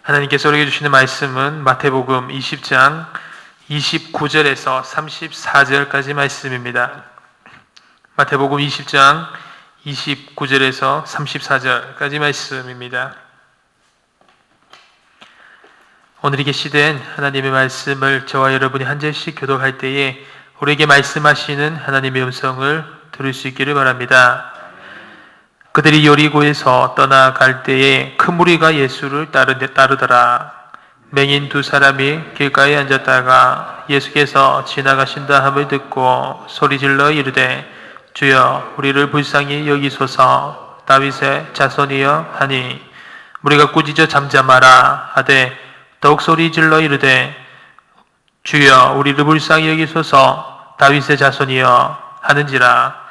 하나님께서 우리에게 주시는 말씀은 마태복음 20장 29절에서 34절까지 말씀입니다. 마태복음 20장 29절에서 34절까지 말씀입니다. 오늘 이 계시된 하나님의 말씀을 저와 여러분이 한 절씩 교독할 때에 우리에게 말씀하시는 하나님의 음성을 들을 수 있기를 바랍니다. 그들이 여리고에서 떠나갈 때에 큰 무리가 예수를 따르더라. 맹인 두 사람이 길가에 앉았다가 예수께서 지나가신다 함을 듣고 소리질러 이르되 주여 우리를 불쌍히 여기소서. 다윗의 자손이여 하니 무리가 꾸짖어 잠잠하라 하되 더욱 소리질러 이르되 주여 우리를 불쌍히 여기소서. 다윗의 자손이여 하는지라.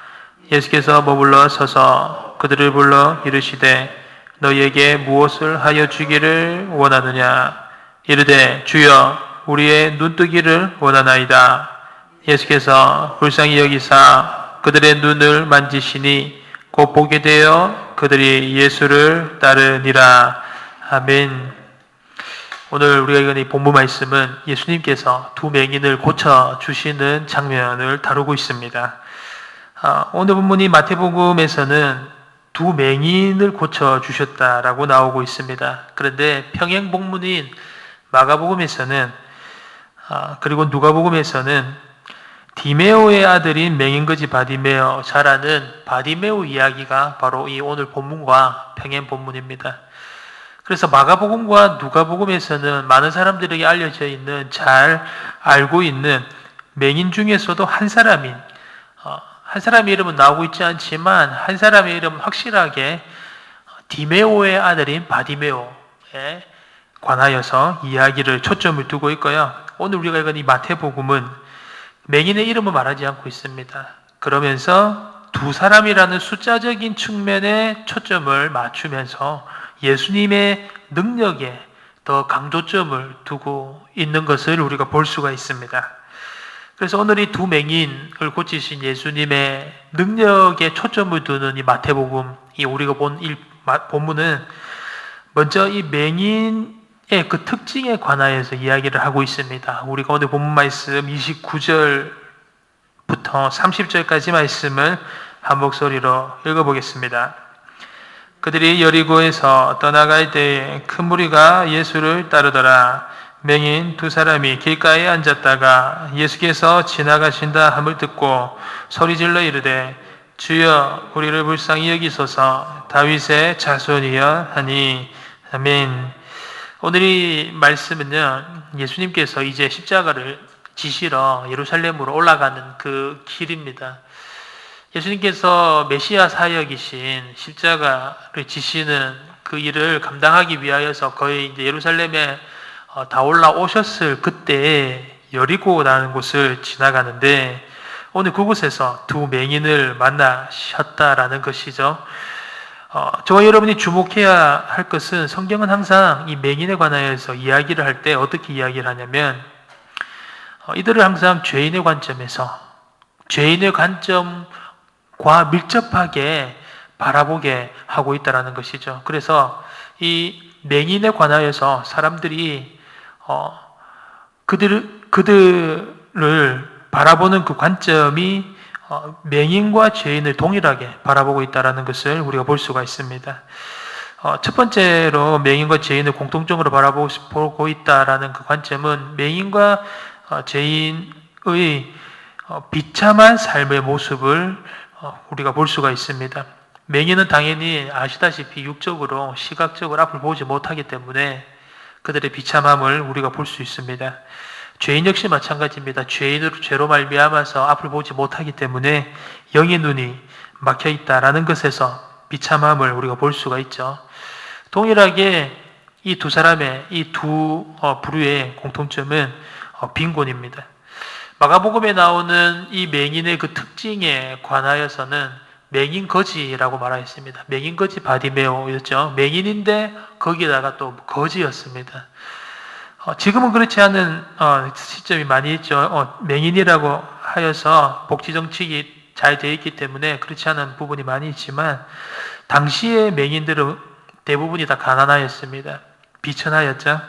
예수께서 머물러 서서 그들을 불러 이르시되 너희에게 무엇을 하여 주기를 원하느냐. 이르되 주여 우리의 눈뜨기를 원하나이다. 예수께서 불쌍히 여기사 그들의 눈을 만지시니 곧 보게 되어 그들이 예수를 따르니라. 아멘. 오늘 우리가 읽은 이 본문 말씀은 예수님께서 두 맹인을 고쳐주시는 장면을 다루고 있습니다. 오늘 본문이 마태복음에서는 두 맹인을 고쳐주셨다라고 나오고 있습니다. 그런데 평행본문인 마가복음에서는 그리고 누가복음에서는 디메오의 아들인 맹인거지 바디메오, 잘 아는 바디메오 이야기가 바로 이 오늘 본문과 평행본문입니다. 그래서 마가복음과 누가복음에서는 많은 사람들에게 알려져 있는, 잘 알고 있는 맹인 중에서도 한 사람인, 한 사람의 이름은 나오고 있지 않지만 한 사람의 이름은 확실하게 디메오의 아들인 바디메오에 관하여서 이야기를 초점을 두고 있고요. 오늘 우리가 읽은 이 마태복음은 맹인의 이름을 말하지 않고 있습니다. 그러면서 두 사람이라는 숫자적인 측면에 초점을 맞추면서 예수님의 능력에 더 강조점을 두고 있는 것을 우리가 볼 수가 있습니다. 그래서 오늘 이 두 맹인을 고치신 예수님의 능력에 초점을 두는 이 마태복음, 이 우리가 본 이 본문은 먼저 이 맹인의 그 특징에 관하여서 이야기를 하고 있습니다. 우리가 오늘 본문 말씀 29절부터 30절까지 말씀을 한 목소리로 읽어보겠습니다. 그들이 여리고에서 떠나갈 때에 큰 무리가 예수를 따르더라. 맹인 두 사람이 길가에 앉았다가 예수께서 지나가신다 함을 듣고 소리질러 이르되 주여 우리를 불쌍히 여기소서. 다윗의 자손이여 하니. 아멘. 오늘 이 말씀은요, 예수님께서 이제 십자가를 지시러 예루살렘으로 올라가는 그 길입니다. 예수님께서 메시아 사역이신 십자가를 지시는 그 일을 감당하기 위하여서 거의 이제 예루살렘에 다 올라오셨을 그때 여리고라는 곳을 지나가는데 오늘 그곳에서 두 맹인을 만나셨다라는 것이죠. 저와 여러분이 주목해야 할 것은 성경은 항상 이 맹인에 관하여서 이야기를 할 때 어떻게 이야기를 하냐면 이들을 항상 죄인의 관점에서 죄인의 관점과 밀접하게 바라보게 하고 있다는 것이죠. 그래서 이 맹인에 관하여서 사람들이 그들을 바라보는 그 관점이 맹인과 죄인을 동일하게 바라보고 있다는 것을 우리가 볼 수가 있습니다. 첫 번째로 맹인과 죄인을 공통적으로 바라보고 있다는 그 관점은 맹인과 죄인의 비참한 삶의 모습을 우리가 볼 수가 있습니다. 맹인은 당연히 아시다시피 육적으로 시각적으로 앞을 보지 못하기 때문에 그들의 비참함을 우리가 볼 수 있습니다. 죄인 역시 마찬가지입니다. 죄로 말미암아서 앞을 보지 못하기 때문에 영의 눈이 막혀 있다라는 것에서 비참함을 우리가 볼 수가 있죠. 동일하게 이 두 사람의 이 두 부류의 공통점은 빈곤입니다. 마가복음에 나오는 이 맹인의 그 특징에 관하여서는 맹인거지라고 말하였습니다. 맹인거지 바디메오였죠. 맹인인데 거기다가 또 거지였습니다. 지금은 그렇지 않은 시점이 많이 있죠. 맹인이라고 하여서 복지정책이 잘 되어 있기 때문에 그렇지 않은 부분이 많이 있지만 당시의 맹인들은 대부분이 다 가난하였습니다. 비천하였죠.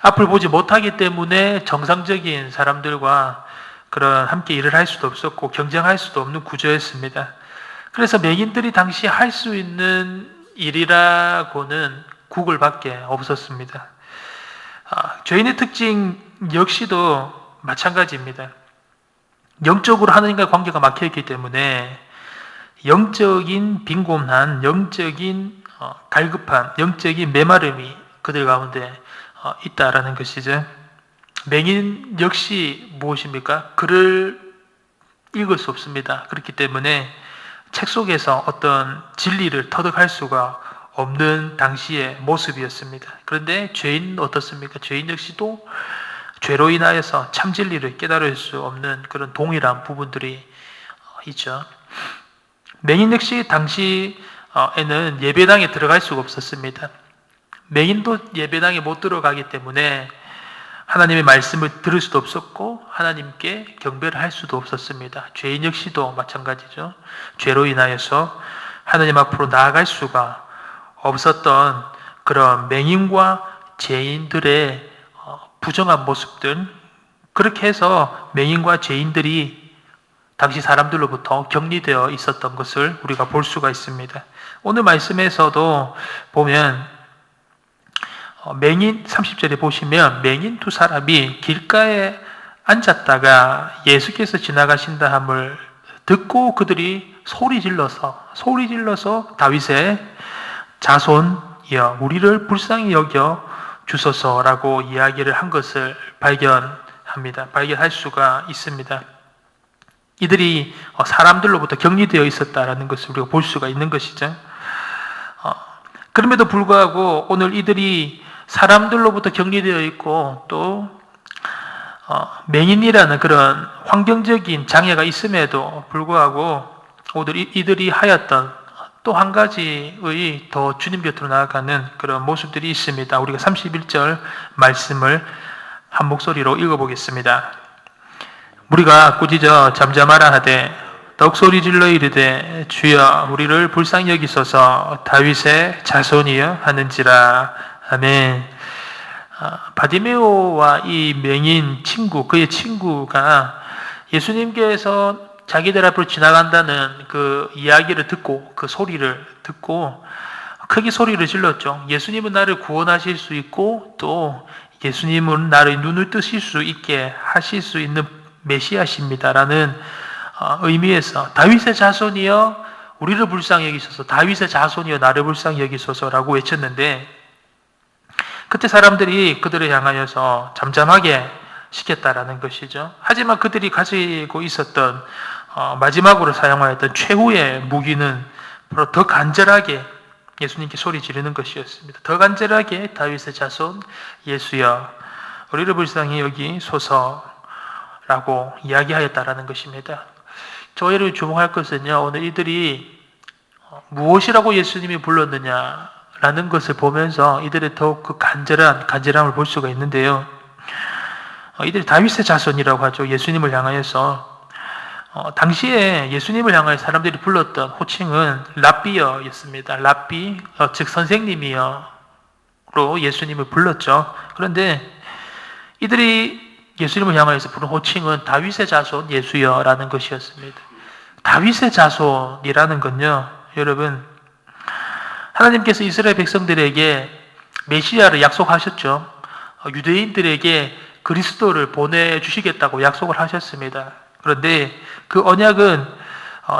앞을 보지 못하기 때문에 정상적인 사람들과 그런 함께 일을 할 수도 없었고 경쟁할 수도 없는 구조였습니다. 그래서 맹인들이 당시 할 수 있는 일이라고는 구글밖에 없었습니다. 죄인의 특징 역시도 마찬가지입니다. 영적으로 하나님과의 관계가 막혀있기 때문에 영적인 빈곤한, 영적인 갈급함, 영적인 메마름이 그들 가운데 있다라는 것이죠. 맹인 역시 무엇입니까? 글을 읽을 수 없습니다. 그렇기 때문에 책 속에서 어떤 진리를 터득할 수가 없는 당시의 모습이었습니다. 그런데 죄인은 어떻습니까? 죄인 역시도 죄로 인하여서 참 진리를 깨달을 수 없는 그런 동일한 부분들이 있죠. 맹인 역시 당시에는 예배당에 들어갈 수가 없었습니다. 맹인도 예배당에 못 들어가기 때문에 하나님의 말씀을 들을 수도 없었고 하나님께 경배를 할 수도 없었습니다. 죄인 역시도 마찬가지죠. 죄로 인하여서 하나님 앞으로 나아갈 수가 없었던 그런 맹인과 죄인들의 부정한 모습들, 그렇게 해서 맹인과 죄인들이 당시 사람들로부터 격리되어 있었던 것을 우리가 볼 수가 있습니다. 오늘 말씀에서도 보면 맹인 30절에 보시면 맹인 두 사람이 길가에 앉았다가 예수께서 지나가신다 함을 듣고 그들이 소리 질러서 다윗의 자손이여 우리를 불쌍히 여겨 주소서라고 이야기를 한 것을 발견할 수가 있습니다. 이들이 사람들로부터 격리되어 있었다라는 것을 우리가 볼 수가 있는 것이죠. 그럼에도 불구하고 오늘 이들이 사람들로부터 격리되어 있고 또 맹인이라는 그런 환경적인 장애가 있음에도 불구하고 오늘 이들이 하였던 또 한 가지의 더 주님 곁으로 나아가는 그런 모습들이 있습니다. 우리가 31절 말씀을 한 목소리로 읽어보겠습니다. 우리가 꾸짖어 잠잠하라 하되 더욱 소리 질러 이르되 주여 우리를 불쌍히 여기소서 다윗의 자손이여 하는지라. 아멘. 바디메오와 이 맹인 친구, 그의 친구가 예수님께서 자기들 앞으로 지나간다는 그 이야기를 듣고 그 소리를 듣고 크게 소리를 질렀죠. 예수님은 나를 구원하실 수 있고 또 예수님은 나를 눈을 뜨실 수 있게 하실 수 있는 메시아십니다라는 의미에서 다윗의 자손이여 우리를 불쌍히 여기소서, 다윗의 자손이여 나를 불쌍히 여기소서라고 외쳤는데 그때 사람들이 그들을 향하여서 잠잠하게 시켰다라는 것이죠. 하지만 그들이 가지고 있었던 마지막으로 사용하였던 최후의 무기는 바로 더 간절하게 예수님께 소리 지르는 것이었습니다. 더 간절하게 다윗의 자손 예수여 우리를 불쌍히 여기소서라고 이야기하였다라는 것입니다. 저희를 주목할 것은요, 오늘 이들이 무엇이라고 예수님이 불렀느냐라는 것을 보면서 이들의 더욱 그 간절함을 볼 수가 있는데요. 이들이 다윗의 자손이라고 하죠. 예수님을 향하여서 당시에 예수님을 향하여 사람들이 불렀던 호칭은 랍비어였습니다. 랍비, 즉 선생님이여로 예수님을 불렀죠. 그런데 이들이 예수님을 향하여서 부른 호칭은 다윗의 자손 예수여라는 것이었습니다. 다윗의 자손이라는 건요, 여러분, 하나님께서 이스라엘 백성들에게 메시아를 약속하셨죠. 유대인들에게 그리스도를 보내주시겠다고 약속을 하셨습니다. 그런데 그 언약은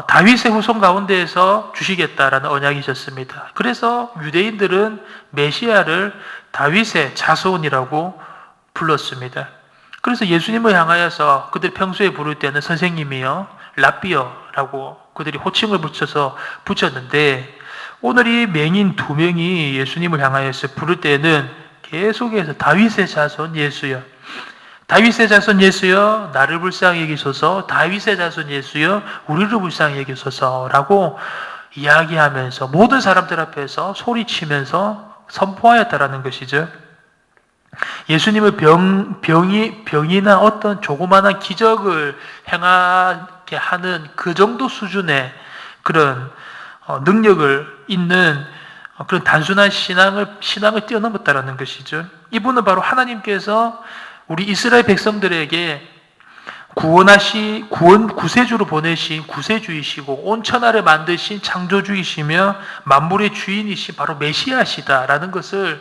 다윗의 후손 가운데에서 주시겠다라는 언약이셨습니다. 그래서 유대인들은 메시아를 다윗의 자손이라고 불렀습니다. 그래서 예수님을 향하여서 그들 평소에 부를 때는 선생님이요, 랍비어라고 그들이 호칭을 붙였는데 오늘 이 맹인 두 명이 예수님을 향하여서 부를 때는 계속해서 다윗의 자손 예수여, 다윗의 자손 예수여 나를 불쌍히 여기소서, 다윗의 자손 예수여 우리를 불쌍히 여기소서라고 이야기하면서 모든 사람들 앞에서 소리치면서 선포하였다라는 것이죠. 예수님을 병이나 어떤 조그마한 기적을 행하게 하는 그 정도 수준의 그런 능력을 있는 그런 단순한 신앙을 뛰어넘었다라는 것이죠. 이분은 바로 하나님께서 우리 이스라엘 백성들에게 구세주로 보내신 구세주이시고 온 천하를 만드신 창조주이시며 만물의 주인이신 바로 메시아시다라는 것을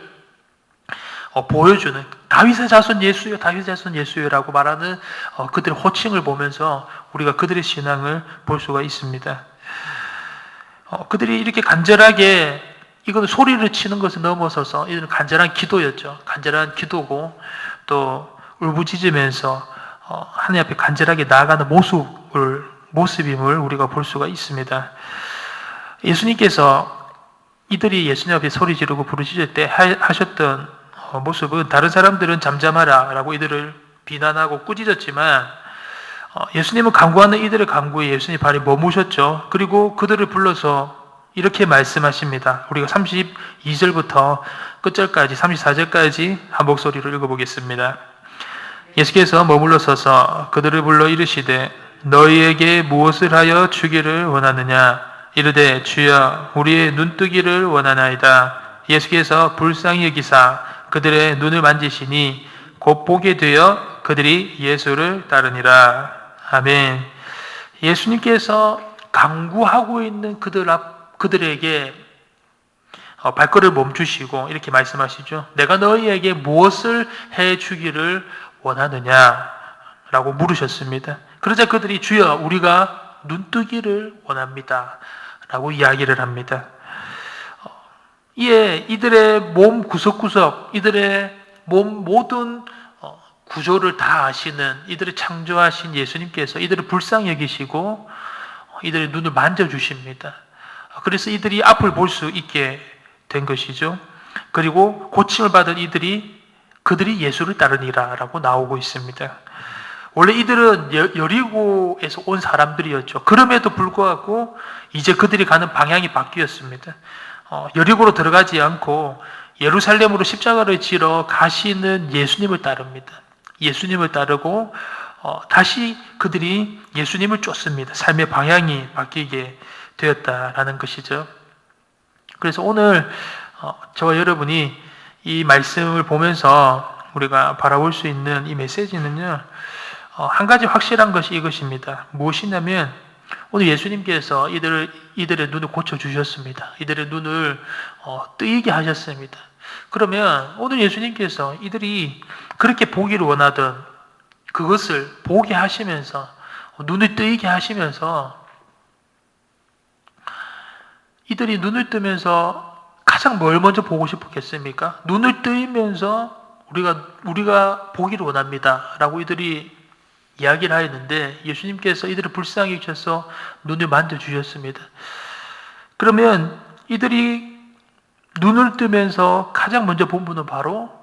보여주는, 다윗의 자손 예수여, 다윗의 자손 예수여라고 말하는 그들의 호칭을 보면서 우리가 그들의 신앙을 볼 수가 있습니다. 그들이 이렇게 간절하게, 이거는 소리를 치는 것을 넘어서서 이들은 간절한 기도였죠. 간절한 기도고 또 울부짖으면서 하나님 앞에 간절하게 나아가는 모습임을 우리가 볼 수가 있습니다. 예수님께서 이들이 예수님 앞에 소리 지르고 부르짖을 때 하셨던 모습은, 다른 사람들은 잠잠하라 라고 이들을 비난하고 꾸짖었지만 예수님은 간구하는 이들의 간구에 예수님 발이 머무셨죠. 그리고 그들을 불러서 이렇게 말씀하십니다. 우리가 32절부터 끝절까지 34절까지 한 목소리로 읽어보겠습니다. 예수께서 머물러 서서 그들을 불러 이르시되 너희에게 무엇을 하여 주기를 원하느냐? 이르되 주여 우리의 눈뜨기를 원하나이다. 예수께서 불쌍히 여기사 그들의 눈을 만지시니 곧 보게 되어 그들이 예수를 따르니라. 아멘. 예수님께서 강구하고 있는 그들에게 발걸음을 멈추시고 이렇게 말씀하시죠. 내가 너희에게 무엇을 해주기를 원하느냐라고 물으셨습니다. 그러자 그들이 주여 우리가 눈뜨기를 원합니다 라고 이야기를 합니다. 이에 이들의 몸 구석구석, 이들의 몸 모든 구조를 다 아시는, 이들을 창조하신 예수님께서 이들을 불쌍히 여기시고 이들의 눈을 만져주십니다. 그래서 이들이 앞을 볼 수 있게 된 것이죠. 그리고 고침을 받은 그들이 예수를 따르니라 라고 나오고 있습니다. 원래 이들은 여리고에서 온 사람들이었죠. 그럼에도 불구하고 이제 그들이 가는 방향이 바뀌었습니다. 여리고로 들어가지 않고 예루살렘으로 십자가를 지러 가시는 예수님을 따릅니다. 예수님을 따르고 다시 그들이 예수님을 쫓습니다. 삶의 방향이 바뀌게 되었다라는 것이죠. 그래서 오늘 저와 여러분이 이 말씀을 보면서 우리가 바라볼 수 있는 이 메시지는요, 한 가지 확실한 것이 이것입니다. 무엇이냐면 오늘 예수님께서 이들의 눈을 고쳐주셨습니다. 이들의 눈을 뜨이게 하셨습니다. 그러면 오늘 예수님께서 이들이 그렇게 보기를 원하던 그것을 보게 하시면서, 눈을 뜨이게 하시면서, 이들이 눈을 뜨면서 가장 뭘 먼저 보고 싶었겠습니까? 눈을 뜨이면서 우리가 보기를 원합니다 라고 이들이 이야기를 하였는데, 예수님께서 이들을 불쌍히 여기셔서 눈을 만져주셨습니다. 그러면 이들이 눈을 뜨면서 가장 먼저 본 분은 바로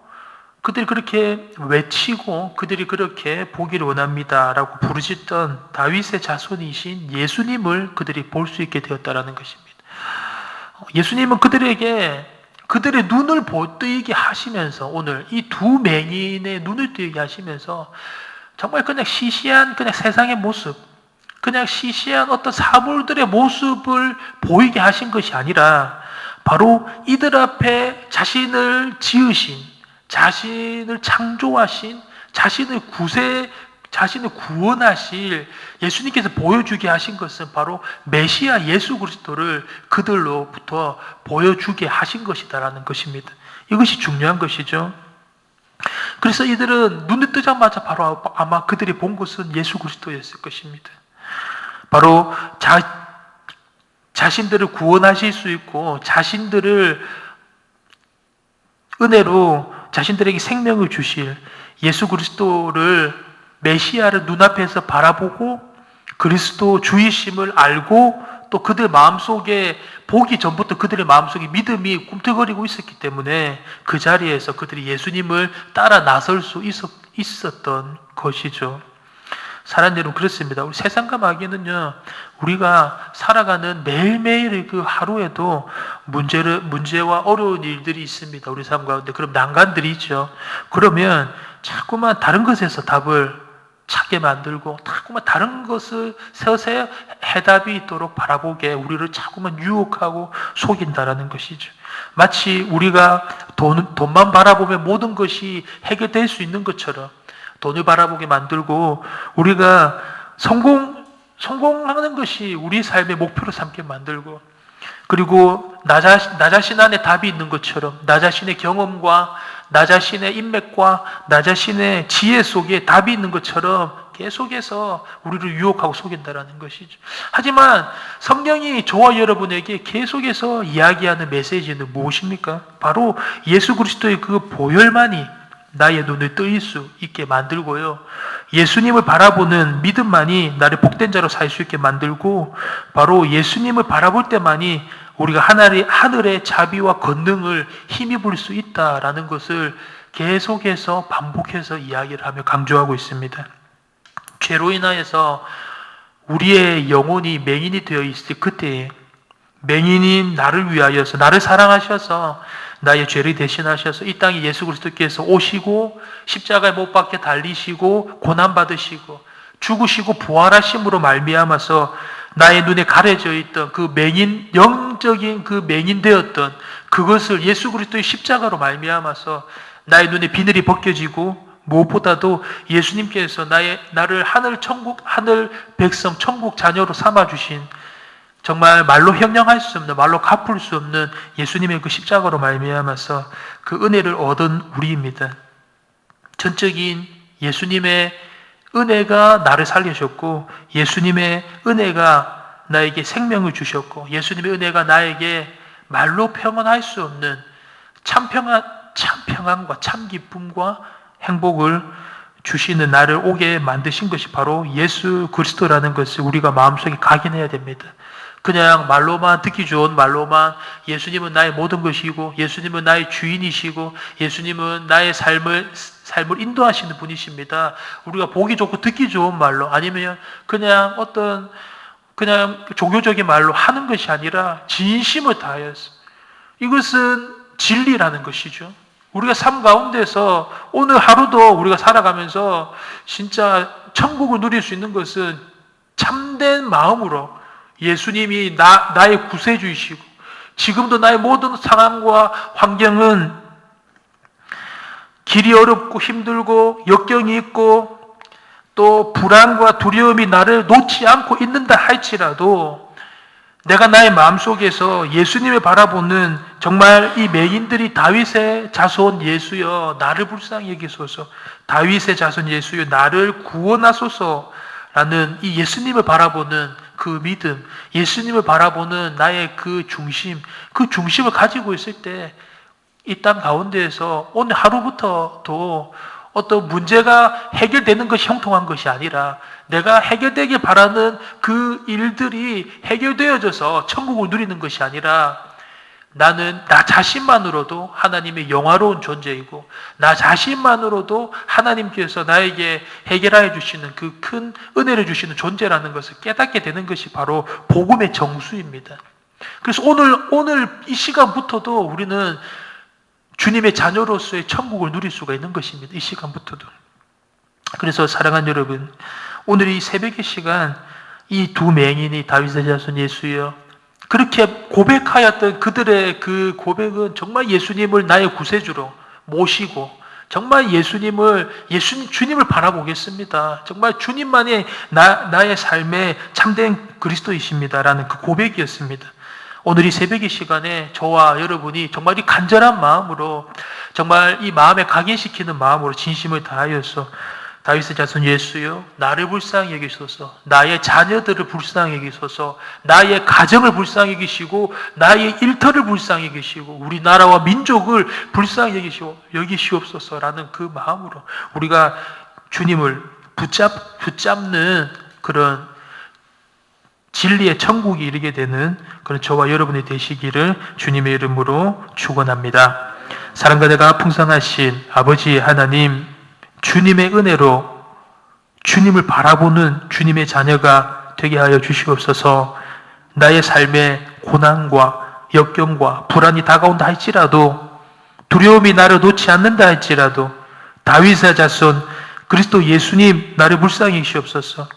그들이 그렇게 외치고 그들이 그렇게 보기를 원합니다 라고 부르짖던 다윗의 자손이신 예수님을 그들이 볼 수 있게 되었다는 것입니다. 예수님은 그들에게 그들의 눈을 뜨이게 하시면서, 오늘 이 두 맹인의 눈을 뜨이게 하시면서 정말 그냥 시시한 그냥 세상의 모습, 그냥 시시한 어떤 사물들의 모습을 보이게 하신 것이 아니라 바로 이들 앞에 자신을 지으신, 자신을 창조하신, 자신을 구원하실 예수님께서 보여주게 하신 것은 바로 메시아 예수 그리스도를 그들로부터 보여주게 하신 것이다라는 것입니다. 이것이 중요한 것이죠. 그래서 이들은 눈을 뜨자마자 바로 아마 그들이 본 것은 예수 그리스도였을 것입니다. 바로 자신들을 구원하실 수 있고 자신들을 은혜로 자신들에게 생명을 주실 예수 그리스도를, 메시아를 눈앞에서 바라보고 그리스도 주이심을 알고 또 그들 마음속에, 보기 전부터 그들의 마음속에 믿음이 꿈틀거리고 있었기 때문에 그 자리에서 그들이 예수님을 따라 나설 수 있었던 것이죠. 사랑하는 여러분, 그렇습니다. 우리 세상과 마귀는요, 우리가 살아가는 매일매일의 그 하루에도 문제와 어려운 일들이 있습니다. 우리 삶 가운데. 그럼 난관들이 있죠. 그러면 자꾸만 다른 것에서 답을 찾게 만들고 자꾸만 다른 것을 세워서 해답이 있도록 바라보게 우리를 자꾸만 유혹하고 속인다라는 것이죠. 마치 우리가 돈만 바라보면 모든 것이 해결될 수 있는 것처럼 돈을 바라보게 만들고 우리가 성공하는 것이 우리 삶의 목표로 삼게 만들고 그리고 나 자신 안에 답이 있는 것처럼 나 자신의 경험과 나 자신의 인맥과 나 자신의 지혜 속에 답이 있는 것처럼 계속해서 우리를 유혹하고 속인다라는 것이죠. 하지만 성경이 저와 여러분에게 계속해서 이야기하는 메시지는 무엇입니까? 바로 예수 그리스도의 그 보혈만이 나의 눈을 뜰 수 있게 만들고요. 예수님을 바라보는 믿음만이 나를 복된 자로 살 수 있게 만들고 바로 예수님을 바라볼 때만이 우리가 하늘의 자비와 권능을 힘입을 수 있다라는 것을 계속해서 반복해서 이야기를 하며 강조하고 있습니다. 죄로 인하여서 우리의 영혼이 맹인이 되어 있을 그때에 맹인인 나를 위하여서 나를 사랑하셔서 나의 죄를 대신하셔서 이 땅에 예수 그리스도께서 오시고 십자가에 못 박혀 달리시고 고난받으시고 죽으시고 부활하심으로 말미암아서 나의 눈에 가려져 있던 그 맹인, 영적인 그 맹인 되었던 그것을 예수 그리스도의 십자가로 말미암아서 나의 눈에 비늘이 벗겨지고 무엇보다도 예수님께서 나를 하늘 백성, 천국 자녀로 삼아주신 정말 말로 형용할 수 없는, 말로 갚을 수 없는 예수님의 그 십자가로 말미암아서 그 은혜를 얻은 우리입니다. 전적인 예수님의 은혜가 나를 살리셨고 예수님의 은혜가 나에게 생명을 주셨고 예수님의 은혜가 나에게 말로 표현할 수 없는 참 평안과 참 기쁨과 행복을 주시는 나를 오게 만드신 것이 바로 예수 그리스도라는 것을 우리가 마음속에 각인해야 됩니다. 그냥 말로만 듣기 좋은 말로만 예수님은 나의 모든 것이고 예수님은 나의 주인이시고 예수님은 나의 삶을 인도하시는 분이십니다. 우리가 보기 좋고 듣기 좋은 말로 아니면 그냥 종교적인 말로 하는 것이 아니라 진심을 다하여서 이것은 진리라는 것이죠. 우리가 삶 가운데서 오늘 하루도 우리가 살아가면서 진짜 천국을 누릴 수 있는 것은 참된 마음으로 예수님이 나의 구세주이시고 지금도 나의 모든 상황과 환경은 길이 어렵고 힘들고 역경이 있고 또 불안과 두려움이 나를 놓지 않고 있는다 할지라도 내가 나의 마음속에서 예수님을 바라보는 정말 이 맹인들이 다윗의 자손 예수여 나를 불쌍히 여기소서 다윗의 자손 예수여 나를 구원하소서라는 이 예수님을 바라보는 그 믿음, 예수님을 바라보는 나의 그 중심을 가지고 있을 때 이 땅 가운데에서 오늘 하루부터도 어떤 문제가 해결되는 것이 형통한 것이 아니라 내가 해결되길 바라는 그 일들이 해결되어져서 천국을 누리는 것이 아니라 나는 나 자신만으로도 하나님의 영화로운 존재이고 나 자신만으로도 하나님께서 나에게 해결하여 주시는 그 큰 은혜를 주시는 존재라는 것을 깨닫게 되는 것이 바로 복음의 정수입니다. 그래서 오늘 이 시간부터도 우리는 주님의 자녀로서의 천국을 누릴 수가 있는 것입니다. 이 시간부터도. 그래서 사랑하는 여러분, 오늘 이 새벽의 시간 이 두 맹인이 다윗의 자손 예수여 그렇게 고백하였던 그들의 그 고백은 정말 예수님을 나의 구세주로 모시고 정말 주님을 바라보겠습니다. 정말 주님만이 나의 삶의 참된 그리스도이십니다라는 그 고백이었습니다. 오늘 이 새벽의 시간에 저와 여러분이 정말 이 간절한 마음으로 정말 이 마음에 각인시키는 마음으로 진심을 다하여서 다윗의 자손 예수여 나를 불쌍히 여기소서 나의 자녀들을 불쌍히 여기소서 나의 가정을 불쌍히 여기시고 나의 일터를 불쌍히 여기시고 우리나라와 민족을 불쌍히 여기시옵소서라는 그 마음으로 우리가 주님을 붙잡는 그런 진리의 천국이 이르게 되는 그런 저와 여러분이 되시기를 주님의 이름으로 축원합니다. 사랑과 내가 풍성하신 아버지 하나님 주님의 은혜로 주님을 바라보는 주님의 자녀가 되게 하여 주시옵소서. 나의 삶에 고난과 역경과 불안이 다가온다 할지라도 두려움이 나를 놓지 않는다 할지라도 다윗의 자손 그리스도 예수님 나를 불쌍히 여기시옵소서.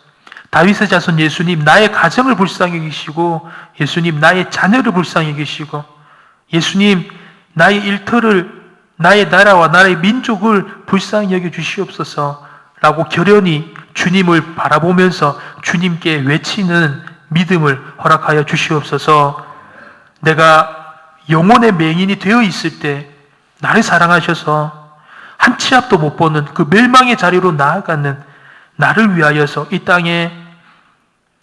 다윗의 자손 예수님 나의 가정을 불쌍히 여기시고 예수님 나의 자녀를 불쌍히 여기시고 예수님 나의 일터를, 나의 나라와 나의 민족을 불쌍히 여겨 주시옵소서 라고 결연히 주님을 바라보면서 주님께 외치는 믿음을 허락하여 주시옵소서. 내가 영혼의 맹인이 되어 있을 때 나를 사랑하셔서 한 치 앞도 못 보는 그 멸망의 자리로 나아가는 나를 위하여서 이 땅에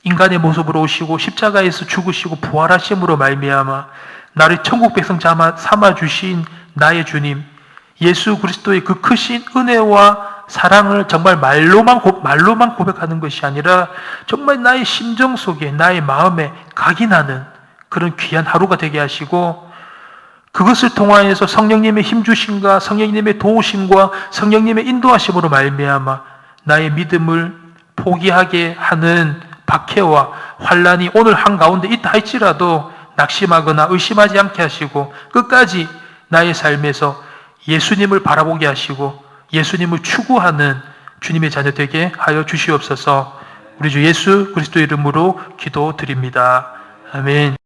인간의 모습으로 오시고 십자가에서 죽으시고 부활하심으로 말미암아 나를 천국 백성 삼아 주신 나의 주님 예수 그리스도의 그 크신 은혜와 사랑을 정말 말로만 고백하는 것이 아니라 정말 나의 심정 속에 나의 마음에 각인하는 그런 귀한 하루가 되게 하시고 그것을 통하여서 성령님의 힘주심과 성령님의 도우심과 성령님의 인도하심으로 말미암아 나의 믿음을 포기하게 하는 박해와 환난이 오늘 한가운데 있다 할지라도 낙심하거나 의심하지 않게 하시고 끝까지 나의 삶에서 예수님을 바라보게 하시고 예수님을 추구하는 주님의 자녀 되게 하여 주시옵소서. 우리 주 예수 그리스도 이름으로 기도드립니다. 아멘.